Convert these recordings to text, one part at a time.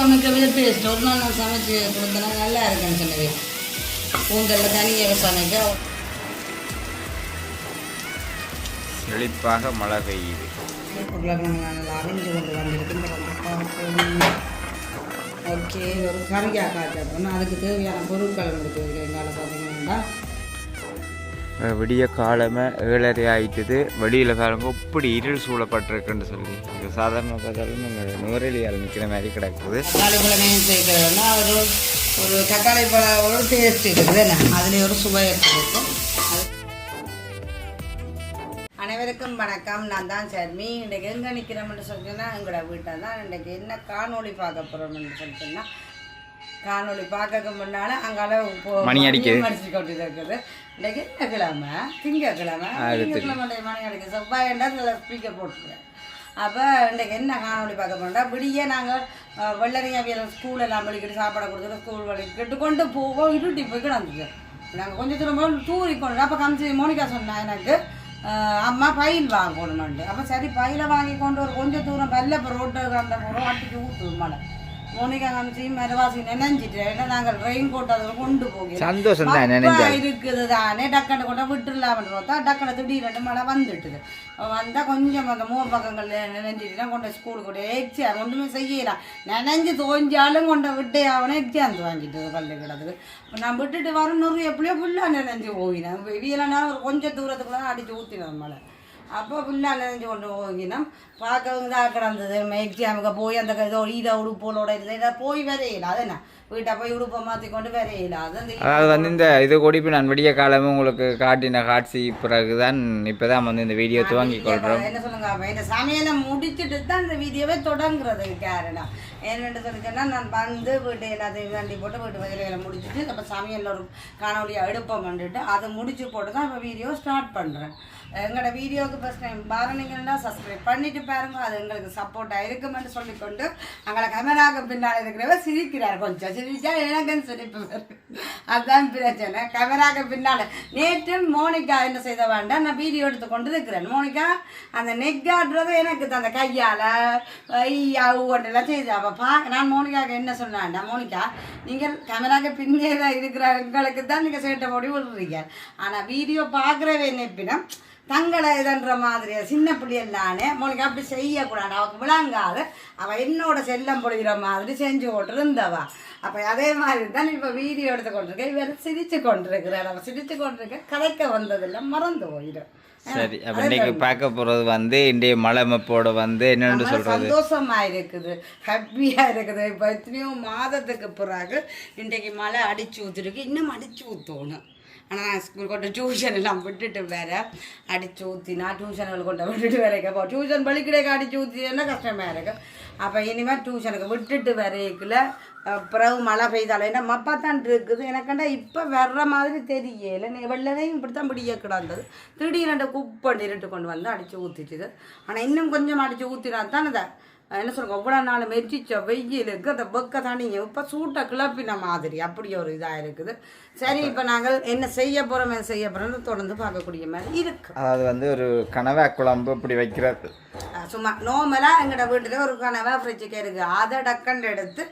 சமைக்கவே டேஸ்ட். ஒரு நாள் நான் சமைச்சு கொடுத்தேன்னா நல்லா இருக்குன்னு சொன்னது. பூந்தலில் தனியாக சமைக்க செழிப்பாக மழை பெய்யுது. உருளைக்கிழங்கு நல்லா அரைஞ்சு கொண்டு வந்திருக்கு. ஓகே, ஒரு கறியாக காய்ச்சப்போனா அதுக்கு தேவையான பொருட்கள் இருக்குது. எங்கால பார்த்தீங்கன்னா விடிய காலமே 7:30 ஆகிட்டுது. வெளியில் காலங்க இப்படி இருள் சூழப்பட்டிருக்குன்னு சொல்லி இது சாதாரண பார்த்தாலும் நுவரெலியால் நிற்கிற மாதிரி கிடக்குது. தக்காளி பழமையும் சேர்க்கிறதுனா ஒரு தக்காளி பழம் ஒரு டேஸ்ட் இருக்குது. அதுலேயே ஒரு சுவை இருக்கும். அனைவருக்கும் வணக்கம். நான் தான் சர்மி. இன்றைக்கு எங்கே நிற்கிறோம்னு சொல்லிட்டுன்னா எங்களோட வீட்டை தான். இன்றைக்கு என்ன காணொலி பார்க்க போகிறோம்னு சொல்லிட்டுன்னா, காணொலி பார்க்க முன்னால் அங்கால மணி அடிக்குது கொண்டு இருக்குது. இன்றைக்கு என்ன கிழமை? திங்கக்கிழமை. மணி அடிக்குது. செவ்வாய்ண்டா அதில் ஸ்பீக்கர் போட்டுருக்கேன். அப்போ இன்றைக்கு என்ன காணொலி பார்க்க போனோம்னா, விடியே நாங்கள் வெள்ளரியா ஸ்கூல் எல்லாம் வலிக்கிட்டு சாப்பாடை கொடுத்துட்டு ஸ்கூல் வலிக்கிட்டு கொண்டு போவோம். இருட்டி போய் கிடந்துச்சு. நாங்கள் கொஞ்சம் தூரம் தூரி கொண்டு அப்போ காமிச்சு மோனிகா சொன்னா எனக்கு அம்மா பயில் வாங்கணும்னு. அப்போ சரி பயில வாங்கி கொண்டு ஒரு கொஞ்சம் தூரம் பல்ல இப்போ ரோட்டு அந்த போகிறோம். அட்டிக்கு ஊற்றுது மழை. மோனிகா காமிச்சு மரவாசி நினைஞ்சிட்டு. ஏன்னா நாங்கள் ரெயின் கோட் அதில் கொண்டு போகிறோம். சந்தோஷம் இருக்குது தானே. டக்குன்னு கொண்டு விட்டுடலாம்னு பார்த்தா டக்குனு திடீர்னு மழை வந்துட்டுது. வந்தால் கொஞ்சம் அந்த மூணு பக்கங்கள் நினைஞ்சிட்டுனா கொண்டு ஸ்கூலுக்கு கூட எக்ஸாம் ஒன்றுமே செய்யலாம். நினைஞ்சு தோஞ்சாலும் கொண்டு விட்டே ஆகணும். எக்ஸாம் வாங்கிட்டு பள்ளிக்கூடத்துக்கு நான் விட்டுட்டு வரணும். எப்படியோ ஃபுல்லாக நினைஞ்சு போயினேன். வெளியிலனா ஒரு கொஞ்சம் தூரத்துக்குள்ள அடித்து ஊற்றினோம் மழை. அப்போ ஃபுல்லாக நினைஞ்சு கொண்டு போகினோம். பார்க்கவும் தான் கிடந்தது. எக்ஸாமுக்கு போய் அந்த இதோ இதை உடுப்போலோட இருந்தது. இதை போய் வரையில அது என்ன வீட்டை போய் உடுப்பை மாற்றி கொண்டு வரையில அது. அதாவது வந்து இந்த இது கூடிப்பு நான் விடிய காலமும் உங்களுக்கு காட்டின காட்சி பிறகு தான் இப்போ தான் வந்து இந்த வீடியோ துவங்கி கொள்கிறோம். என்ன சொல்லுங்க, இந்த சமையலை முடிச்சுட்டு தான் இந்த வீடியோவே தொடங்குறதுக்கு காரணம் என்னென்னு சொல்லிச்சேன்னா, நான் வந்து வீட்டை எல்லாத்தையும் தண்டி போட்டு வீட்டு வேலைகளை முடிச்சுட்டு அப்போ சமையலில் ஒரு காணொலியாக எடுப்போம் பண்ணிட்டு அதை முடிச்சு போட்டு தான் இப்போ வீடியோ ஸ்டார்ட் பண்ணுறேன். எங்களோட வீடியோவுக்கு ஃபஸ்ட் டைம் பாருனீங்கன்னா சப்ஸ்கிரைப் பண்ணிட்டு பாருங்க. அது எங்களுக்கு சப்போர்ட்டாக இருக்குமென்னு சொல்லிக்கொண்டு அங்கே கேமராவுக்கு பின்னால் இருக்கிறவர் சிரிக்கிறார். கொஞ்சம் சிரிச்சா எனக்குன்னு சிரிப்பு அதுதான் பிரச்சனை. கேமராவுக்கு பின்னால் நேற்று மோனிகா என்ன செய்த வேண்டாம், நான் வீடியோ எடுத்து கொண்டு இருக்கிறேன். மோனிகா அந்த நெக்காடுறது எனக்கு அந்த கையால் ஐயா ஒன்றெல்லாம் செய்து அப்போ நான் மோனிகாவுக்கு என்ன சொன்னேன்டா, மோனிகா நீங்கள் கேமராவுக்கு பின்னே தான் இருக்கிற எங்களுக்கு தான் நீங்கள் சேட்டை போடி விடுறீங்க. ஆனால் வீடியோ பார்க்குறவே நினைப்பினம் தங்களை இதன்ற மாதிரி சின்ன பிள்ளையல்லானே மோனிகா அப்படி செய்யக்கூடாது. அவளுக்கு விளங்காத அவள் என்னோட செல்லம் பொழிகிற மாதிரி செஞ்சு கொண்டு இருந்தவா. அப்போ அதே மாதிரி தான் இப்போ வீடியோ எடுத்து கொண்டிருக்கேன். இவர் சிரித்து கொண்டிருக்கிறார். அவள் சிரித்து கொண்டிருக்க கதைக்க வந்ததில்லை, மறந்து போயிடும். சரி, அப்போ இன்னைக்கு பார்க்க போகிறது வந்து இன்றைய மழை மப்போட வந்து என்னென்னு சொல்கிறது சந்தோஷமாக இருக்குது, ஹாப்பியாக இருக்குது. இப்போ எத்தனையோ மாதத்துக்கு பிறகு இன்றைக்கு மழை அடிச்சு ஊற்றிருக்கு. இன்னும் அடிச்சு ஊற்றணும். ஆனால் நான் ஸ்கூல் கொண்டு டியூஷன் எல்லாம் விட்டுட்டு வேறு அடித்து ஊற்றினா டியூஷன்கள் கொண்டு விட்டுட்டு வேலைக்கு டியூஷன் பள்ளிக்கிடையே அடித்து ஊற்றினா கஷ்டமாக இருக்குது. அப்போ இனிமேல் டியூஷனுக்கு விட்டுட்டு வரைக்குள்ள பிறகு மழை பெய்தாலும் ஏன்னா மப்பா தான் இருக்குது. எனக்கண்டா இப்போ வர்ற மாதிரி தெரியல. வெள்ளனையும் இப்படி தான் பிடிக்க கிடந்தது. திடீர்னு குப்பை இருட்டு கொண்டு வந்து அடித்து ஊற்றிட்டுது. ஆனால் இன்னும் கொஞ்சம் அடித்து ஊற்றினா தான் அதை என்ன சொல்லுங்க, அவ்வளோ நாள் மெச்சிச்ச வெயிலுக்கு அந்த வெக்க தண்ணிங்க இப்போ சூட்டை கிளப்பின மாதிரி அப்படி ஒரு இதாக இருக்குது. சரி, இப்போ நாங்கள் என்ன செய்ய போகிறோம்னு தொடர்ந்து பார்க்கக்கூடிய மாதிரி இருக்குது. அதாவது வந்து ஒரு கனவா குழம்பு இப்படி வைக்கிறது சும்மா நார்மலாக எங்களோட வீட்டில் ஒரு கனவா ஃப்ரிட்ஜுக்கு இருக்குது. அதை டக்கண்டு எடுத்து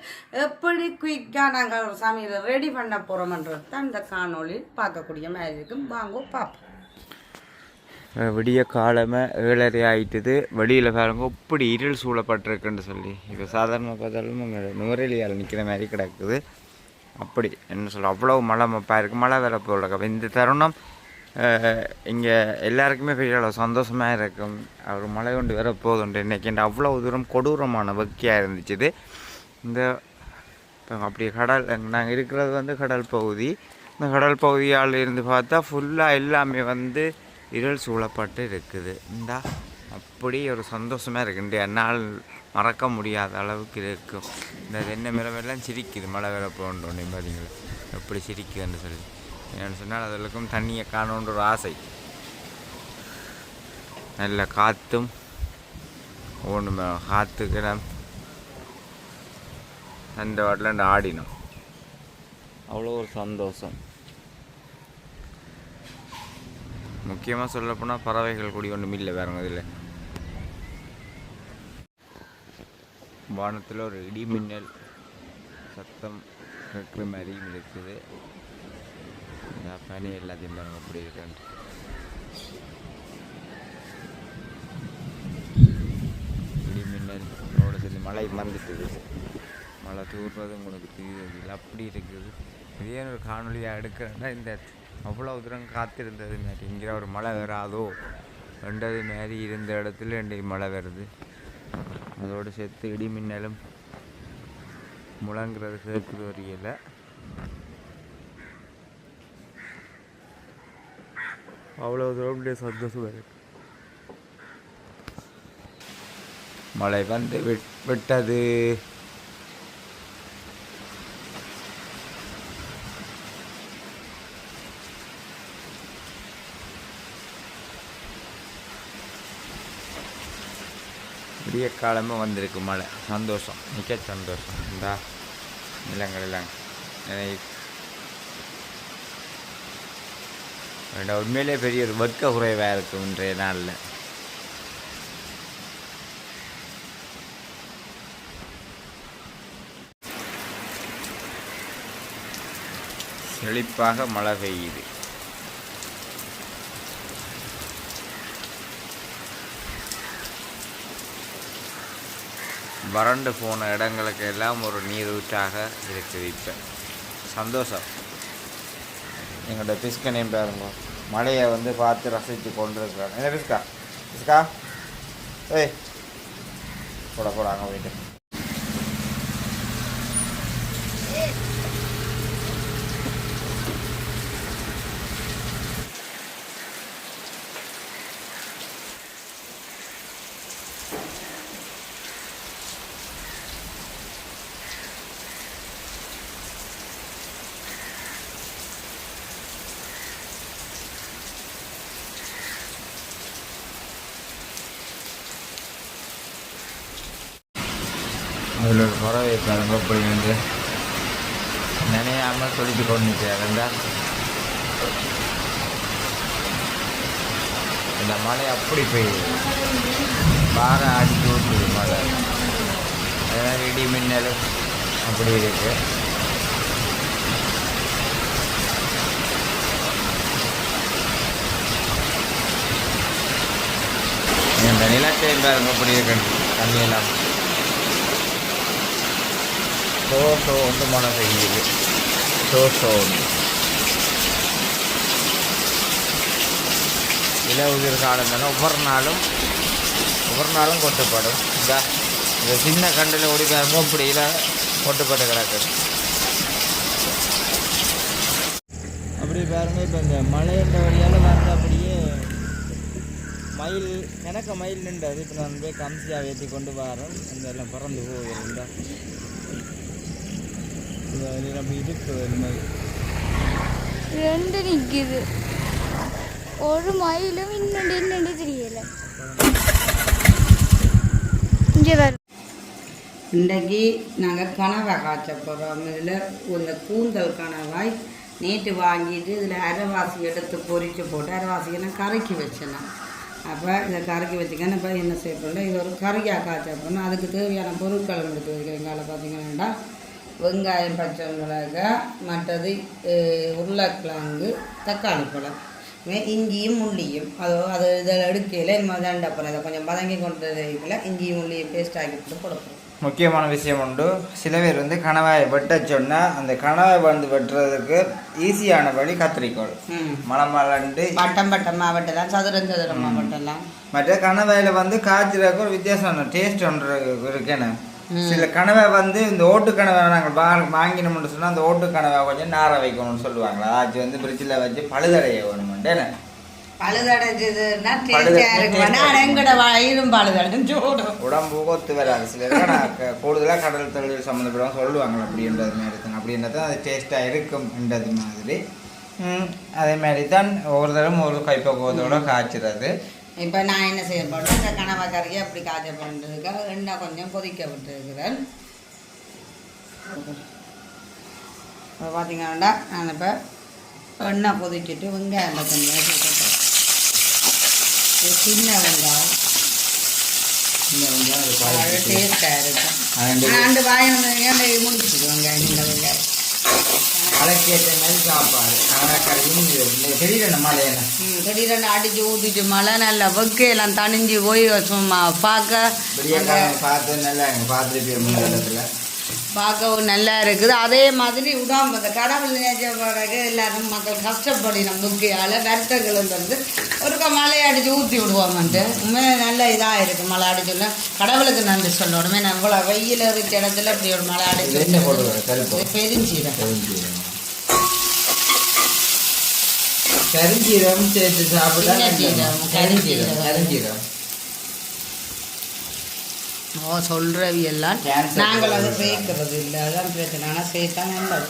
எப்படி குயிக்காக நாங்கள் ஒரு சமையல் ரெடி பண்ண போகிறோம்ன்றது தான் இந்த காணொலி பார்க்கக்கூடிய மாதிரி இருக்கும். வாங்க பார்ப்போம். விடிய காலமே 7:30 ஆகிட்டுது. வெளியில் பாருங்க இப்படி இருள் சூழப்பட்டிருக்குன்னு சொல்லி இப்போ சாதாரண பார்த்தாலும் நுவரெலியால் நிற்கிற மாதிரி கிடக்குது. அப்படி என்ன சொல்ல அவ்வளோ மழை மப்பாக இருக்குது. மழை வேற போல இந்த தருணம் இங்கே எல்லாருக்குமே பெரிய அளவு சந்தோஷமாக இருக்கும். அவர் மழை கொண்டு வேற போதுண்டு இன்றைக்கி அவ்வளோ தூரம் கொடூரமான வக்கியாக இருந்துச்சு. இந்த அப்படி கடல் நாங்கள் இருக்கிறது வந்து கடல் பகுதி. இந்த கடல் பகுதியால் இருந்து பார்த்தா ஃபுல்லாக எல்லாமே வந்து இருள் சூழப்பட்டு இருக்குது. இந்தா அப்படி ஒரு சந்தோஷமாக இருக்குது. இந்த நாள் மறக்க முடியாத அளவுக்கு இருக்கும். இந்த தென்னை மிளவெல்லாம் சிரிக்குது. மழை வேற போகணுன்னு பார்த்தீங்களா எப்படி சிரிக்குதுன்னு சொல்லி. என்னென்னு சொன்னால் அதற்கும் தண்ணியை காணுன்ற ஒரு ஆசை. நல்ல காற்றும் ஒன்று காற்றுக்கு அந்த வாட்டில் ஆடினோம். அவ்வளோ ஒரு சந்தோஷம். முக்கியமாக சொல்லப்போனால் பறவைகள் கூடி ஒன்றும் இல்லை வேறுங்க. இதில் வானத்தில் ஒரு இடி மின்னல் சத்தம் கேட்குற மாதிரியும் இருக்குது. இந்த பனி எல்லாத்தையும் பாருங்க அப்படி இருக்குன்ட்டு. இடி மின்னல் ரோட சொல்லி மழை மறந்துட்டுது. மழை தூர்றது உங்களுக்கு தெரியுது அப்படி இருக்குது. இதே ஒரு காணொலியாக எடுக்கிறேன்னா இந்த அவ்வளோ தூரம் காத்திருந்தது மாரி இங்கே ஒரு மழை வராதோ ரெண்டது மாரி இருந்த இடத்துல ரெண்டு மழை வருது. அதோடு சேர்த்து இடி மின்னலும் முழங்குறது சேர்க்குது வரையில். அவ்வளோ தூரம் சந்தோஷம் வருது. மழை வந்து விட்டது. விடிய காலமே வந்திருக்கு மழை. சந்தோஷம், மிக்க சந்தோஷம். இந்தா நிலங்கள் எல்லாம் உண்மையிலே பெரிய ஒரு வெட்க குறைவாக இருக்கும் இன்றைய நாளில். செழிப்பாக மழை பெய்யுது. வறண்டு போன இடங்களுக்கு எல்லாம் ஒரு நீரூற்றாக இருக்குது. இப்போ சந்தோஷம். எங்களோட பிஸ்கனையும் பாருங்க, மழையை வந்து பார்த்து ரசித்து கொண்டு இருக்கிறாங்க. என்ன பிஸ்கா பிஸ்கா ஏய் போடாங்க போயிட்டு. அதில் ஒரு பறவை பாருங்க அப்படி வந்து நினையாமல் தொழித்து கொண்டுச்சாருந்தா. இந்த மழை அப்படி பெய்யுது, பாறை அடிச்சு ஊற்றுது மழை. அதனால் இடி மின்னலும் அப்படி இருக்கு. இந்த நிலத்தையும் பாருங்க அப்படி இருக்கு. தண்ணியெல்லாம் ஒன்று மழை பெய்யுது. இலை உதிர் காலம் தானே, ஒவ்வொரு நாளும் கொட்டுப்படும். இந்த சின்ன கண்டில் ஓடி பாருங்க அப்படி இலை கொட்டுப்பட்டு கிடக்குது. அப்படி பாருங்க. இப்போ இந்த மழைன்ற வழியால் வந்து அப்படியே மயில் எனக்கு மயில் நின்றது. இப்போ நான் போய் கம்சியாக ஏற்றி கொண்டு வரேன். இந்த எல்லாம் பறந்து போகுதுண்டா. ரெண்டு நிற்குது, ஒரு மயிலும் இன்னொன்று தெரியல. இன்றைக்கு நாங்கள் கனவாய் காய்ச்ச போகிறோம். இதில் இந்த கூந்தல் கனவாய் நேற்று வாங்கிட்டு இதில் அரைவாசி எடுத்து பொரித்து போட்டு அரைவாசிக்கு நான் கரைக்கி வச்சேன். அப்போ இதை கரைக்கி வச்சுக்கேன். இப்போ என்ன செய்ய போகிறோம், இது ஒரு கறியாக காய்ச்ச போகணும். அதுக்கு தேவையான பொருட்களை எடுத்து வைக்கிறேன். காலை பார்த்தீங்கன்னா வெங்காயம், பச்சை மிளகாய், மற்றது உருளைக்கிழங்கு, தக்காளி பழம், இஞ்சியும் முள்ளியும். அது இதில் எடுக்கையில் இந்த மாதிரி தண்டப்பறம் இதை கொஞ்சம் பதங்கி கொண்டு வைக்கல இஞ்சியும் முள்ளியும் பேஸ்ட் ஆக்கிட்டு கொடுப்போம். முக்கியமான விஷயம் உண்டு. சில பேர் வந்து கணவாயை வெட்ட சொன்னால் அந்த கணவாய் வந்து வெட்டுறதுக்கு ஈஸியான வழி கத்திரிக்கோள். மலமலண்டு பட்டமாக வெட்டலாம், சதுரமாக வெட்டலாம். மற்ற கணவாயில் வந்து காய்ச்சலுக்கு ஒரு வித்தியாசம் டேஸ்ட் ஒன்று இருக்குன்னு. சில கனவை வந்து இந்த ஓட்டு கனவை நாங்கள் வாங்கினோம்னு சொன்னால் அந்த ஓட்டு கனவை கொஞ்சம் நார வைக்கணும்னு சொல்லுவாங்களா. அது வந்து பிரிட்ஜில் வச்சு பழுதடைய வேணுமெண்டு. உடம்பு ஒத்து வராது. சில கூடுதலாக கடல் தொழில் சம்மந்தப்படும் சொல்லுவாங்க அப்படின்றது மாதிரி தான். அப்படின்றது அது டேஸ்ட்டாக இருக்கும்ன்றது மாதிரி. அதே மாதிரி தான் ஒவ்வொரு தரம் ஒரு கைப்பக்குவத்தோடு காய்ச்சிறது. இப்போ நான் என்ன செய்ய போகிறேன், இந்த கனவா கறியை அப்படி காய்ச்ச பண்ணுறதுக்காக எண்ணெய் கொஞ்சம் கொதிக்க விட்டுருக்கிறேன். இப்போ பார்த்தீங்கன்னா நான் இப்போ எண்ணெய் கொதிச்சுட்டு வெங்காயம் கொஞ்சம் சேர்த்துட்டேன். சின்ன வெங்காயம் டேஸ்ட்டாக இருக்கும். 2 வாயம் முடிச்சுட்டு வெங்காயம் மழைக்கேற்ற மாதிரி சாப்பாடு கடற்கரையும் திடீரென மழை என்ன திடீரென்னு அடிச்சு ஊற்றிட்டு மழை நல்லா வெக்கையெல்லாம் தணிஞ்சு போய் சும்மா பார்த்து நல்லா பார்த்துட்டு முன்னேறத்தில் பார்க்கவும் நல்லா இருக்குது. அதே மாதிரி விடாம இந்த கடவுள் நினைச்ச எல்லாரும் மக்கள் கஷ்டப்படினோம் முக்கியால் வருத்தங்கள் வந்து ஒருக்கா மழையை அடித்து ஊற்றி விடுவோம்ட்டு உண்மையில நல்ல இதாக இருக்குது. மழை அடிச்சுள்ள கடவுளுக்கு நன்றி சொல்லணுமே. நான் இவ்வளோ வெயில் இருக்க இடத்துல இப்படி ஒரு மழை அடிச்சு கரிஞ்சீரம் சேர்த்து சாப்பிட்டா கரிஞ்சீரம் சொல்றவி எல்லாம் நாங்கள் அதை சேர்க்கறது இல்லை. அதான் பிரச்சனை. ஆனால் சேர்த்தா நல்லது.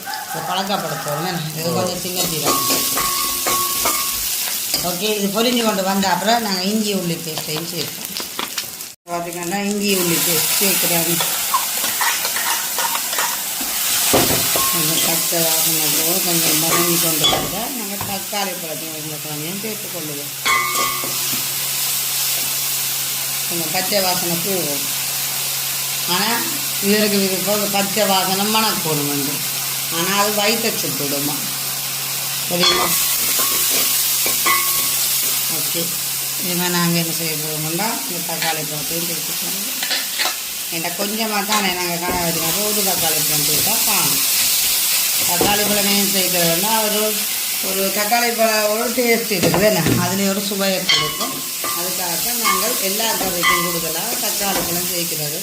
பழக்கப்படுத்துவோம். இது கொஞ்சம் சின்ன சீரம். ஓகே, இது பொரிஞ்சு கொண்டு வந்த அப்புறம் நாங்கள் இஞ்சி உள்ளி பேஸ்ட்டையும் சேர்ப்போம். பார்த்திங்கன்னா இஞ்சி உள்ளி பேஸ்ட் சேர்க்குறாங்க. கொஞ்சம் பச்சை வாசனை கொஞ்சம் மறங்கி கொண்டு வந்தால் நாங்கள் தக்காளி பழத்தையும் சேர்த்துக்கொள்ளுவோம். கொஞ்சம் பச்சை வாசனை போகும். ஆனால் இதற்கு இது பச்சை வாசனை மணக்கணும் வந்து. ஆனால் அது வயிற்ற சுட்டுடுமா சரிங்களா? ஓகே, இதுமாதிரி நாங்கள் என்ன செய்ய போகிறோம்னா இந்த தக்காளி பழத்தையும் சேர்த்துக்கணும். என்கிட்ட கொஞ்சமாக தானே நாங்கள் கணக்கு வச்சுக்கோ ஒரு தக்காளி பழம் சேர்த்தா காணும். தக்காளி பழமையும் சேர்க்கிறதுனா ஒரு தக்காளி பழம் ஒரு டேஸ்ட் இருக்குது என்ன, அதுலேயும் ஒரு சுவையை கொடுக்கும். அதுக்காக நாங்கள் எல்லா கறிக்கும் கொடுக்கலாம் தக்காளி பழம் சேர்க்கிறது.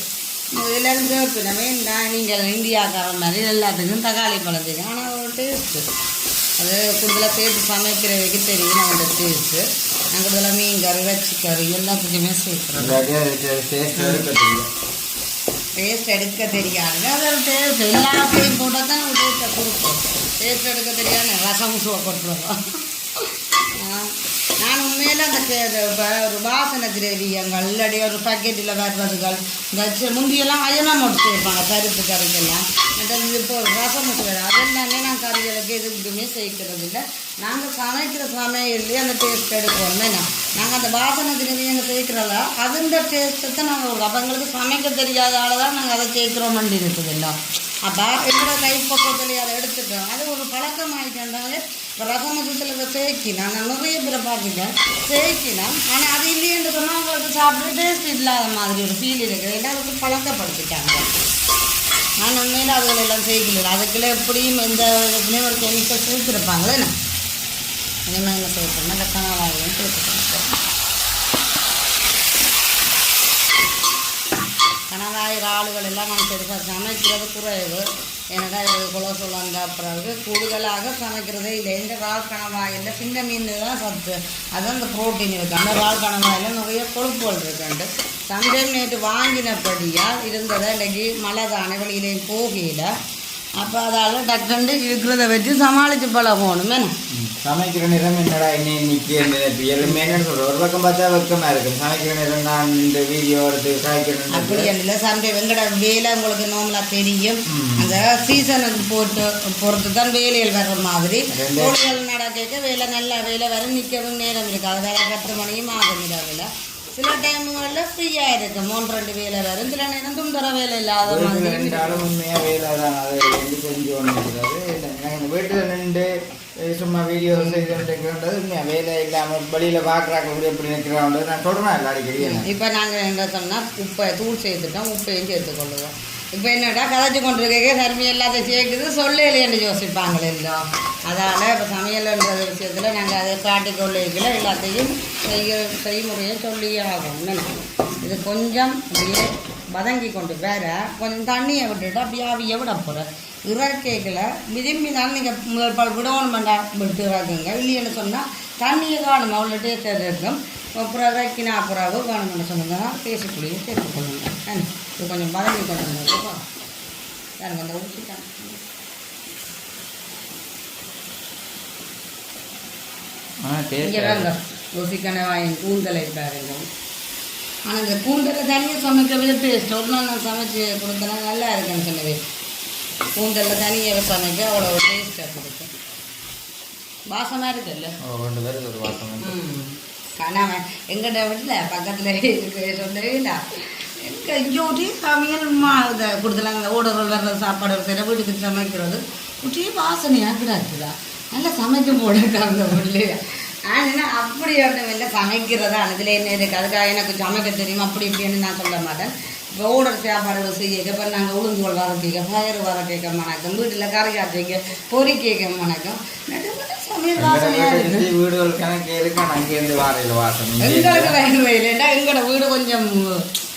எல்லோரும் சேர்ப்பினமே நீங்கள் இந்தியாக்காரன் மாதிரி எல்லாத்துக்கும் தக்காளி பழம் தெரியும். ஆனால் ஒரு டேஸ்ட்டு அது கூடுதலாக சேர்த்து சமைக்கிறதுக்கு தெரியும். நம்மளோட டேஸ்ட்டு நாங்கள் கூடுதலாக மீன் கறி வச்சு கறி எல்லாத்துக்குமே சேர்க்குறோம். டேஸ்ட் எடுக்க தெரியாது. அது ஒரு டேஸ்ட் எல்லாத்தையும் போட்டால் தான் ஒரு டேஸ்ட்டை கொடுப்போம். டேஸ்ட் எடுக்க தெரியாது ரசம் சுவை கொடுத்துருவோம். நான் உண்மையில அந்த ஒரு வாசனை திரவியங்கள் இல்லாடி ஒரு பாக்கெட்டில் வருவதுகள் இந்த முந்தியெல்லாம் அயனம் போட்டு சேர்ப்பாங்க பருப்பு கறிக்கெல்லாம். இப்போ ஒரு ரசம் அதெல்லாமே நான் கறிகளுக்கு எதுக்குமே சேர்க்கிறது இல்லை. நாங்கள் சமைக்கிற சமையல்லையே அந்த டேஸ்ட் எடுக்கிறோம். நாங்கள் அந்த வாசனை திரவியங்கள் சேர்க்கிறோம்ல அதுன்ற டேஸ்ட்டை தான் நாங்கள் அப்போ எங்களுக்கு சமைக்க தெரியாதால தான் நாங்கள் அதை சேர்க்குறோம் வண்டி இருக்குது எல்லாம். அப்போ என்னோட கைப்பக்கத்தில் அதை எடுத்துட்டோம். அது ஒரு பழக்கமாகிட்டாலே இப்போ ரசமசத்தில் இதை சேர்க்கினான். நான் நிறைய பேரை பார்த்துட்டேன் சேர்க்கினான். ஆனால் அது இல்லையென்று சொன்னால் அவங்களுக்கு சாப்பிட்டு டேஸ்ட் இல்லாத மாதிரி ஒரு ஃபீல் இருக்குது. எல்லாருக்கு பழக்கப்படுத்திட்டாங்க. நான் உண்மையில் அதுகள் எல்லாம் சேர்க்கல. அதுக்குள்ளே எப்படியும் எந்த எப்படியும் ஒரு கெமிக்கல் சேர்த்துருப்பாங்களே. இனிமேல் என்ன சேர்க்கணும்னா இந்த கனவாயும் சேர்த்துக்கணும். கனவாய் ஆளுகள் எல்லாம் நான் பெருசாக சமைக்கிறது குறைவு. எனக்கு அது குலை சொல்லாங்க பிறகு கூடுதலாக சமைக்கிறதே இல்லை. இந்த இறால் கணவாயில் சின்ன மீன் தான் சத்து, அதுதான் இந்த ப்ரோட்டீன் இருக்குது. அந்த இறால் கணவாயில் நிறைய கொழுப்புகள் இருக்குன்ட்டு சம்டைம் நேற்று வாங்கினபடியாக இருந்ததை இன்றைக்கி மழை தானே வெளியிலேயும் போகையில். அப்போ அதால் டக்குண்டு இருக்கிறத வச்சு சமாளித்து பழகணும். என்ன சமைக்கிற நேரம் என்னடா இன்னைக்கு எல்லாமே என்ன சொல்கிறேன். ஒரு பக்கம் பார்த்தா வெக்கமாக இருக்குது. சமைக்கிற நேரம் நான் இந்த வீடியோ எடுத்து காய்க்கிறேன் அப்படி இல்லை. சண்டே வெங்கட வேலை உங்களுக்கு நார்மலாக தெரியும். அந்த சீசனுக்கு பொறுத்து தான் வேலைகள் வர்ற மாதிரி கோழிகள் நடக்க வேலை நல்ல வேலை வர நிற்கவும் நேரம் இருக்காது. வேலை 10 மணியும் ஆகும் இரவில். சில டைமுகளில் ஃப்ரீயாக இருக்கும். 1-2 வேலை வரும். சில நேரம் துண்டர வேலை இல்லாத மாதிரி உண்மையாக வேலை தான். அது வந்து கொஞ்சம் ஒன்று இருக்கிறது. நாங்கள் வீட்டில் நின்று சும்மா வீடியோ செய்துன்றது உண்மையாக வேலை இல்லாமல் வெளியில் பார்க்குறாங்க கூட எப்படி நிற்கிறாங்க நான் சொல்கிறேன் இல்லை அடிக்கடி. இப்போ நாங்கள் என்ன சொன்னால் உப்பை தூள் சேர்த்துட்டோம். உப்பையும் சேர்த்துக்கொள்ளுவோம். இப்போ என்னடா கதைச்சு கொண்டிருக்க தர்மி எல்லாத்தையும் சேர்க்குது சொல்லலைன்னு யோசிப்பாங்களே எல்லாம். அதால் இப்போ சமையல்ன்ற விஷயத்தில் நாங்கள் அதை காட்டிக்கொள்ளிக்கல எல்லாத்தையும் செய்முறையை சொல்லியே ஆகும். இது கொஞ்சம் அப்படியே வதங்கி கொண்டு வேற கொஞ்சம் தண்ணியை விட்டுட்டு அப்படியே ஆவியை விட போகிறேன். இறக்கைகளை விரும்பி தான் நீங்கள் முதல் பால் விடணும் வேண்டாம் விட்டு இறக்குங்க. இல்லைன்னு சொன்னால் தண்ணியை காணும் அவ்வளோ டேஸ்ட் இருக்கும். அப்புறம் இறக்கினா அப்புறம் வேணும்னு சொன்னீங்கன்னா பேசக்கூடிய சேர்த்துக்கொள்ளுங்க. இது கொஞ்சம் வதங்கி கொண்டு வந்துருப்பா யாருங்க அந்த ஊற்றிட்டாங்க. இங்கே வாங்க ருசிக்கான வாயின் கூந்தலை பாருங்க. ஆனால் இந்த கூந்தலை தனியாக சமைக்கவே டேஸ்ட். ஒரு நாள் நான் சமைச்சு கொடுத்தேன்னா நல்லா இருக்குன்னு சொன்னது. கூந்தலில் தனியாக சமைக்க அவ்வளோ டேஸ்ட்டாக கொடுக்கும். வாசமாக இருக்குல்ல. ஒரு வாசம் கணவன் எங்கிட்ட வீட்டில் பக்கத்தில் இருக்கு சொல்லவே இல்லை. இங்கே சமையல் இதை கொடுத்துலாங்க ஓடுறோம் வர்ற சாப்பாடு செய்கிற வீட்டுக்கு சமைக்கிறது ஊற்றியே வாசனையாக கிடாக்குதா நல்லா சமைக்கும் போட இருக்காங்க இல்லையா ஆனால் அப்படி ஒன்றும் இல்லை சமைக்கிறதா அதில் என்ன இருக்குது அதுக்காக எனக்கு சமைக்க தெரியும் அப்படி இப்படின்னு நான் சொல்ல மாட்டேன் இப்போ ஓடர் சாப்பாடுகள் செய்ய இப்போ நாங்கள் உளுந்துகள் வர கேட்க பயிறு வர கேட்க வணக்கம் வீட்டில் கறி காய்ச்சிக்க பொறி கேட்க வணக்கம் சமையல் வாசனையாக இருக்குது வீடுகள் கணக்கு இருக்கும் அங்கேருந்து வாரையில் வாசனை எங்களுக்கு வயது வயலேண்டா எங்களோட வீடு கொஞ்சம்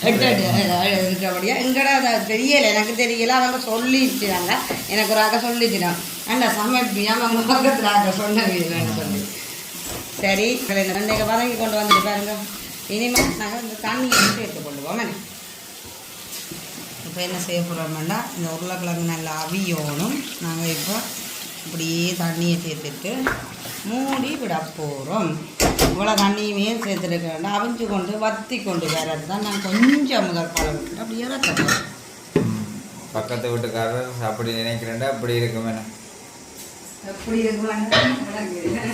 இருக்கிறபடியா எங்கட அதை தெரியலை எனக்கு தெரியல அவங்க சொல்லிச்சுறாங்க எனக்கு ஒரு ஆக சொல்லிச்சுறாங்க அந்த சமைப்பியா அவங்க பக்கத்தில் ஆக சொன்ன வீடுன்னு சொல்லி சரி ரெண்டைக்கு வதங்கி கொண்டு வந்துட்டு பாருங்க இனிமேல் நாங்கள் இந்த தண்ணியை வந்து எடுத்து கொள்ளுவோம் இப்போ என்ன செய்ய போகிறோம்னா இந்த உருளைக்கிழங்கு நல்லா அவியோனும் நாங்கள் இப்போ இப்படியே தண்ணியை சேர்த்துட்டு மூடி விட போகிறோம் இவ்வளோ தண்ணியுமே சேர்த்துருக்க வேண்டாம் அவிஞ்சு கொண்டு வத்தி கொண்டு வேறது தான் நான் கொஞ்சம் முதல் காலம் விட்டு அப்படி இறக்கணும் பக்கத்து வீட்டுக்காரர் அப்படி நினைக்கிறேன்டா அப்படி இருக்கும் என்ன எப்படி இருக்கு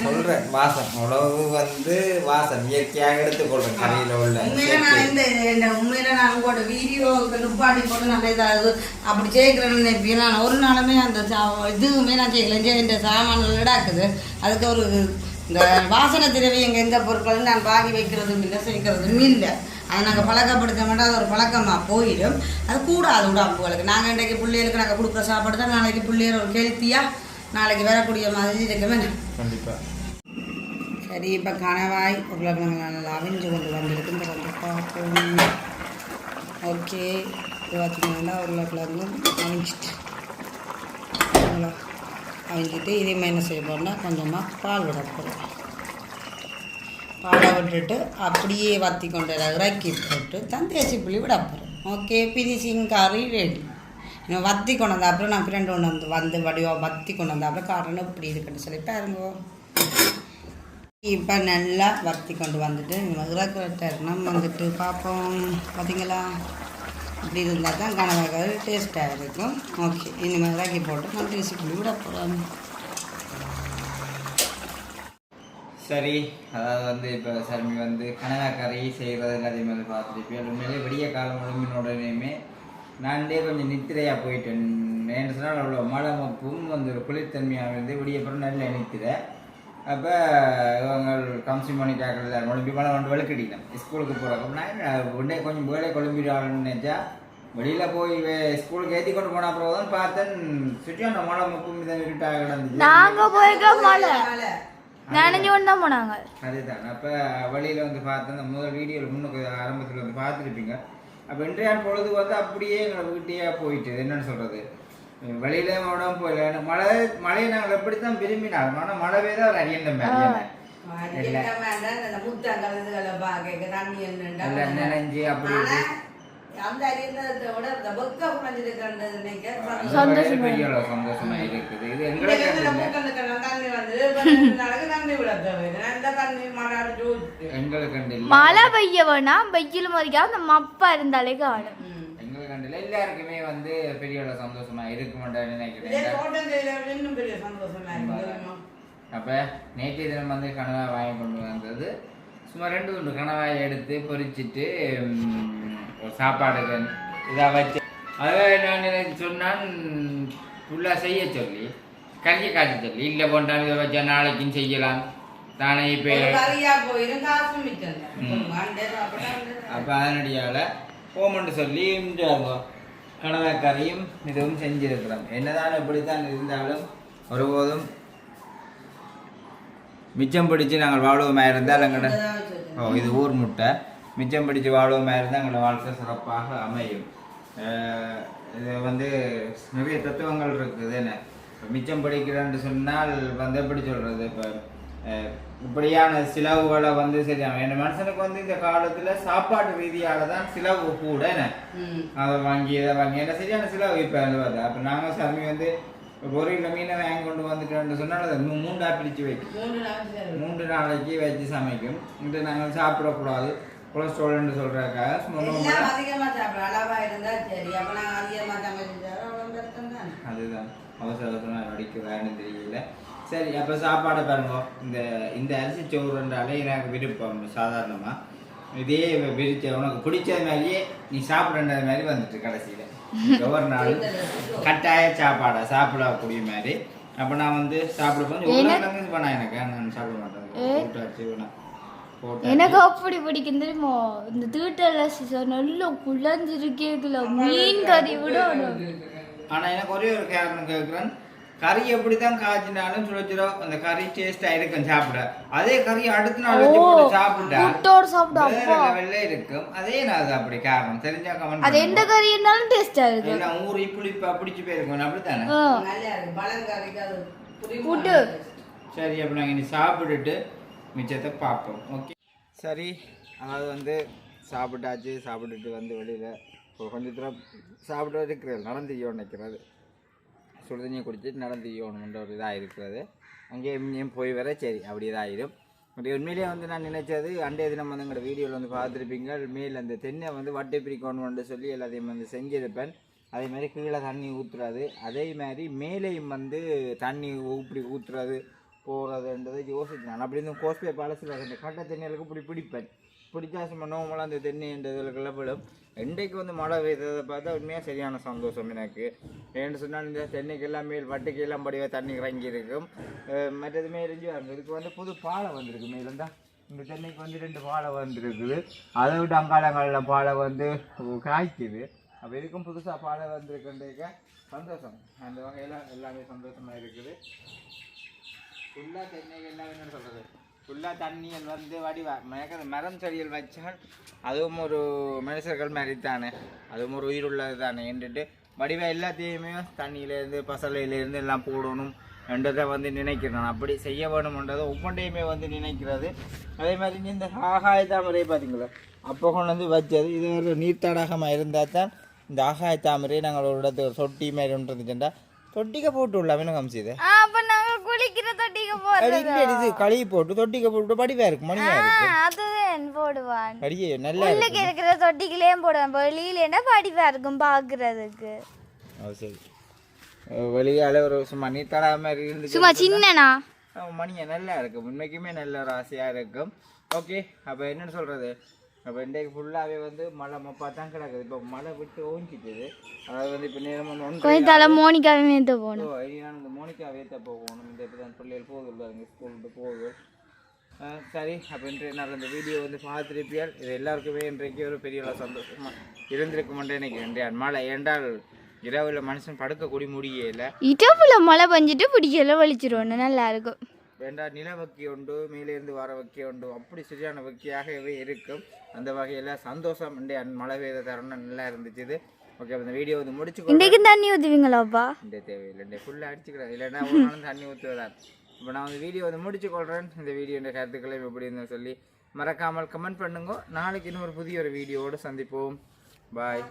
சொல்றேன் வாசம் உணவு வந்து வாசம் இயற்கையாக எடுத்துக்கொள்றேன் கரையில் உள்ள உண்மையில நான் உங்களோட வீடியோவுக்கு நுப்பாடி போட்டு நான் ஏதாவது அப்படி சேர்க்கிறேன்னு நினைப்பேன் நான் ஒரு நாளுமே அந்த இதுவுமே நான் சேர்க்கல இந்த சாமான்கள் இடாக்குது அதுக்கு ஒரு இந்த வாசனை திரவியங்க எந்த பொருட்களும் நான் வாங்கி வைக்கிறதும் இல்லை சேர்க்கிறதும் இல்லை அதை நாங்கள் பழக்கப்படுத்த மாட்டோம் அது ஒரு பழக்கமாக போயிடும் அது கூடாது உடம்புகளுக்கு நாங்கள் இன்றைக்கு பிள்ளைகளுக்கு நாங்கள் கொடுக்குற சாப்பாடு தான் நாளைக்கு பிள்ளைகள் ஒரு ஹெல்த்தியாக நாளைக்கு வரக்கூடிய மாதிரி இருக்குமே கண்டிப்பாக சரி இப்போ கணவாய் உருளைக்கிழங்கு நல்லா அவிஞ்சு கொண்டு வந்திருக்கு இந்த வந்து பார்ப்போம் ஓகே இது பார்த்திங்கன்னா உருளைக்கிழங்கு அவிஞ்சிட்டு அவிஞ்சிட்டு இதையுமே என்ன செய்ய போகிறோம்னா கொஞ்சமாக பால் விட போகிறோம் பாலை விட்டுட்டு அப்படியே வற்றி கொண்டு இறக்கி போட்டு தான் தேசி புளி விட போகிறோம் ஓகே பினிஷிங் கறி ரெடி இன்னும் வத்தி கொண்டு வந்த அப்புறம் நான் ஃப்ரெண்டு ஒன்று வந்து வடிவாக வத்தி கொண்டு வந்த அப்புறம் காரணம் இப்படி இருக்குன்னு சொல்லி பாருங்க இப்போ நல்லா வத்தி கொண்டு வந்துட்டு இறக்குறட்டர்னம் வந்துட்டு பார்ப்போம் பார்த்தீங்களா இப்படி இருந்தால் தான் கனவாக டேஸ்ட்டாக இருக்கும் ஓகே இனிமேல் இறக்கி போட்டு நான் டேஸ்ட் புளி விட போகிறேன் சரி அதாவது வந்து இப்போ சர்மி வந்து கனவா கறி செய்கிறது அதே மாதிரி பார்த்துருப்பேன் உண்மையிலே விடிய காலம் முழுமினோடனேயுமே நான்டே கொஞ்சம் நித்திரையாக போயிட்டேன் என்ன சொன்னால் அவ்வளோ மழை மப்பும் வந்து ஒரு குளிர்த்தன்மையாக இருந்து விடியப்புறம் நல்ல நித்திரை அப்போ இவங்க கம்சி மணிக்காக்கள் குழம்பி மழை வந்து வெளுக்கடினேன் ஸ்கூலுக்கு போகிறப்ப நான் உடனே கொஞ்சம் வேலை குழம்பிடான்னு நினச்சா வெளியில் போய் ஸ்கூலுக்கு ஏற்றி கொண்டு போன அப்புறம் தான் பார்த்தேன் சுற்றியான மழை மப்பும் இதை இருட்டாக கிடந்துச்சு நாங்கள் போயிருக்க மழை நினைஞ்சு கொண்டு தான் போனாங்க அதுதான் அப்போ வழியில் வந்து பார்த்தேன் முதல் வீடியோவில் முன்னுக்கு ஆரம்பத்தில் வந்து பார்த்துருப்பீங்க அப்போ இன்றைய பொழுது வந்து அப்படியே எங்களை வீட்டையே போயிட்டு என்னன்னு சொல்கிறது வெளியில உடம்பு போயில மழையை நாங்கள் எப்படித்தான் விரும்பினாலும் ஆனால் மழவே தான் ஒரு அரியந்த நினைஞ்சு அப்படி சந்தோஷமா இருக்குது இது எங்களுக்கு மழை பெய்ய வேணாம் வெயில் மாதிரிக்கா அந்த மப்பா இருந்தாலே காணும் எங்களுக்கு கண்டில எல்லாருக்குமே வந்து பெரிய சந்தோஷமா இருக்க மாட்டேன்னு நினைக்கிறேன் அப்ப நேற்றைய தினம் வந்து கனவா வாங்கி கொண்டு வந்தது சும்மா 2 கனவாயை எடுத்து பொரிச்சிட்டு சாப்பாடுகள் இதாக வச்சு அதை நான் சொன்னான் ஃபுல்லாக செய்ய சொல்லி கறியை காய்ச்சி சொல்லி இல்லை போன்றான் இதை வச்சா நாளைக்கும் செய்யலாம் தானே இப்போ அப்போ அதனடியால் போமென்று சொல்லி கனவா கறியும் இதுவும் செஞ்சிருக்கிறோம் என்னதான் எப்படித்தான் இருந்தாலும் ஒருபோதும் மிச்சம் பிடிச்சி நாங்கள் வாழ்வமாக இருந்தால் எங்கள்ட இது ஊர் முட்டை மிச்சம் பிடிச்சி வாழ்வமாக இருந்தால் எங்களோட வாழ்க்கை சிறப்பாக அமையும் இது வந்து நிறைய தத்துவங்கள் இருக்குது என்ன இப்போ மிச்சம் பிடிக்கிறேன்னு சொன்னால் வந்து எப்படி சொல்கிறது இப்போ இப்படியான செலவுகளை வந்து சரியான என் மனுஷனுக்கு வந்து இந்த காலத்தில் சாப்பாட்டு ரீதியால் தான் செலவு கூட என்ன அதை வாங்கி இதை வாங்கி என்ன சரியான செலவு இப்போ வருது அப்போ நாங்கள் சாமி வந்து 1 கிலோ மீனை வாங்கி கொண்டு வந்துட்டோம்னு சொன்னால் அதை 3 பிரித்து வைக்கும் 3 நாளைக்கு வச்சு சமைக்கும் இது நாங்கள் சாப்பிடக்கூடாது கொலஸ்ட்ரால்னு சொல்கிறக்காக அதுதான் அவசர அவசரமாக வடிக்கிறான்னு தெரியல சரி அப்போ சாப்பாடை பாருங்க இந்த அரிசி சோறுன்றாலே எனக்கு விருப்பம் சாதாரணமாக இதே பிரிச்ச உனக்கு பிடிச்ச மாதிரியே நீ சாப்பிட்ற மாதிரி வந்துட்டு கடைசியில் ஒவ்வொரு நாளும் கட்டாய சாப்பாடா சாப்பிடக்கூடிய மாதிரி. அப்போ நான் வந்து சாப்பிட கொஞ்சம் பண்ணா எனக்கு நான் சாப்பிட மாட்டேன். எனக்கு அப்படி பிடிக்கும் தெரியுமோ இந்த தீட்டல நல்ல குழஞ்சிருக்கேக்குல மீன் கறி விட. ஆனால் எனக்கு ஒரே ஒரு காரணம் கேட்குறேன், கறி எப்படி தான் காய்ச்சினாலும் சுட அந்த கறி டேஸ்டா இருக்கும் சாப்பிட. அதே கறி அடுத்த நாள் வச்சு போட்டு சாப்பிட்டா வெள்ளை இருக்கும். அதே நான் அப்படி காரணம் தெரிஞ்சா கமெண்ட். அது எந்த கறி இருந்தாலும் டேஸ்டா இருக்கு. எல்லாம் ஊறி புளிப்பா பிடிச்சி போயிருக்கும் அப்படித்தானே. சரி, அப்போ நாங்கள் இனி சாப்பிட்டுட்டு மிச்சத்தை பார்ப்போம். ஓகே சரி. அதாவது வந்து சாப்பிட்டுட்டு வந்து வெளியில் கொஞ்சம் தூரம் சாப்பிட்டு இருக்கிறது நடந்து நினைக்கிறது, சுடுதண்ணியை குடிச்சிட்டு நடந்து யோகணுன்ற ஒரு இதாக இருக்கிறது. அங்கேயும் இங்கேயும் போய் வர சரி அப்படி இதாகிடும். அப்படி உண்மையிலேயே வந்து நான் நினைச்சது அன்றைய தினம் வந்து எங்களோட வீடியோவில் வந்து பார்த்துருப்பீங்க. மேல் அந்த தென்னை வந்து வட்டை பிரிக்கணும்னு சொல்லி எல்லாத்தையும் வந்து செஞ்சிருப்பேன். அதே மாதிரி கீழே தண்ணி ஊற்றுறது, அதே மாதிரி மேலேயும் வந்து தண்ணி இப்படி ஊற்றுறது போகிறதுன்றதை யோசிச்சேன். அப்படி இந்த கோஸ்பே பழசில் அந்த கட்டை தென்னைகளுக்கு இப்படி பிடிப்பேன். பிடிச்சா சும்மா நோம்பெல்லாம் அந்த தென்னைன்றதுக்கெல்லாம் விடும். இன்றைக்கு வந்து மழை பெய்ததை பார்த்தா உண்மையாக சரியான சந்தோஷம் எனக்கு. ஏன்னு சொன்னால் இந்த தென்னைக்கு எல்லாம் மேல் வட்டைக்கு எல்லாம் படிவாக தண்ணி இறங்கி இருக்கும். மற்றது மேலிஞ்சு வரும். இதுக்கு வந்து புது பாலை வந்திருக்கு. மேலேருந்தா இந்த தென்னைக்கு வந்து 2 பாலை வந்துருக்குது. அதை விட்டு அங்காளங்களில் பாலை வந்து காய்க்குது. அப்போ இதுக்கும் புதுசாக பாலை வந்திருக்குன்றதுக்க சந்தோஷம். அந்த வகையில் எல்லாமே சந்தோஷமாக இருக்குது. ஃபுல்லாக தென்னைக்கு எல்லாம் என்ன சொல்கிறது, ஃபுல்லாக தண்ணிகள் வந்து வடிவா மரம் செடிகள் வச்சால் அதுவும் ஒரு மனுஷர்கள் மாதிரி தானே, அதுவும் ஒரு உயிர் உள்ளது தானே என்றுட்டு வடிவா எல்லாத்தையுமே தண்ணியிலேருந்து பசலையிலேருந்து எல்லாம் போடணும் என்றதை வந்து நினைக்கிறேன். அப்படி செய்ய வேணும்ன்றதை ஒவ்வொன்றையுமே வந்து நினைக்கிறது. அதே மாதிரி இந்த ஆகாய தாமரை பார்த்தீங்களா, அப்போ கொண்டு வந்து வச்சது. இது ஒரு நீர்த்தடாகமாக இருந்தால் தான் இந்த ஆகாய தாமரையை நாங்கள் ஒரு இடத்துல ஒரு தொட்டி மாதிரி ஒன்று இருந்துச்சுட்டா தொட்டிக்க போட்டு விடலாம். என்ன காமிச்சது குளிக்கிற தொட்டிக்க போடுறது கழுவி போட்டு தொட்டிக்க போட்டு படிவா இருக்கு, மணியா இருக்கு. அதுதான் போடுவான். அடியே நல்லா உள்ளுக்கு இருக்கிற தொட்டிக்குள்ளேயும் போடுவான். வெளியில படிவா இருக்கும் பாக்குறதுக்கு. சரி, வெளியால ஒரு சும்மா நீர்த்தடா மாதிரி இருந்து சும்மா சின்னனா மணியா நல்லா இருக்கும். உண்மைக்குமே நல்ல ஒரு ஆசையா இருக்கும். ஓகே, அப்ப என்னன்னு சொல்றது, அப்போ இன்றைக்கு ஃபுல்லாகவே வந்து மழை மப்பா தான் கிடக்குது. இப்போ மழை விட்டு ஓஞ்சிட்டுது. அதாவது வந்து இப்போ நேரம் வந்து மோனிகாவே வேத்த போகணும். நான் இந்த மோனிகா வேத்த போகணும். இந்த இப்போ தான் பிள்ளைகள் போகுது, அங்கே ஸ்கூலுக்கு போகுது. சரி, அப்போ இன்றைய நாள் இந்த வீடியோ வந்து பார்த்துருப்பியால் இது எல்லாருக்குமே இன்றைக்கு ஒரு பெரிய சந்தோஷமாக இருந்திருக்குமென்று நினைக்கிறேன். மழை ஏண்டால் இரவில் மனுஷன் படுக்கக்கூடிய முடியல. இரவுல மழை பெஞ்சிட்டு பிடிக்கல வலிச்சிருவோம், நல்லா இருக்கும். வேண்டாம் நில வக்கி உண்டு, மேலேருந்து வர வக்கி உண்டு, அப்படி சரியான வக்கியாகவே இருக்கும். அந்த வகையில் சந்தோஷம் மழை பெய்த தருணம் நல்லா இருந்துச்சு. ஓகே, இந்த வீடியோ வந்து முடிச்சு இன்றைக்கு தண்ணி ஊற்றுவீங்களாப்பா? இந்த தேவையில்லை, இந்த ஃபுல்லாக அடிச்சுக்கிறேன், இல்லைன்னா ஒரு நாளும் தண்ணி ஊற்றுவதான். இப்போ நான் வந்து வீடியோ வந்து முடிச்சு கொள்கிறேன். இந்த வீடியோ கருத்துக்களை எப்படி இருந்தோம் சொல்லி மறக்காமல் கமெண்ட் பண்ணுங்க. நாளைக்கு இன்னும் ஒரு புதிய ஒரு வீடியோவோடு சந்திப்போம். பாய்.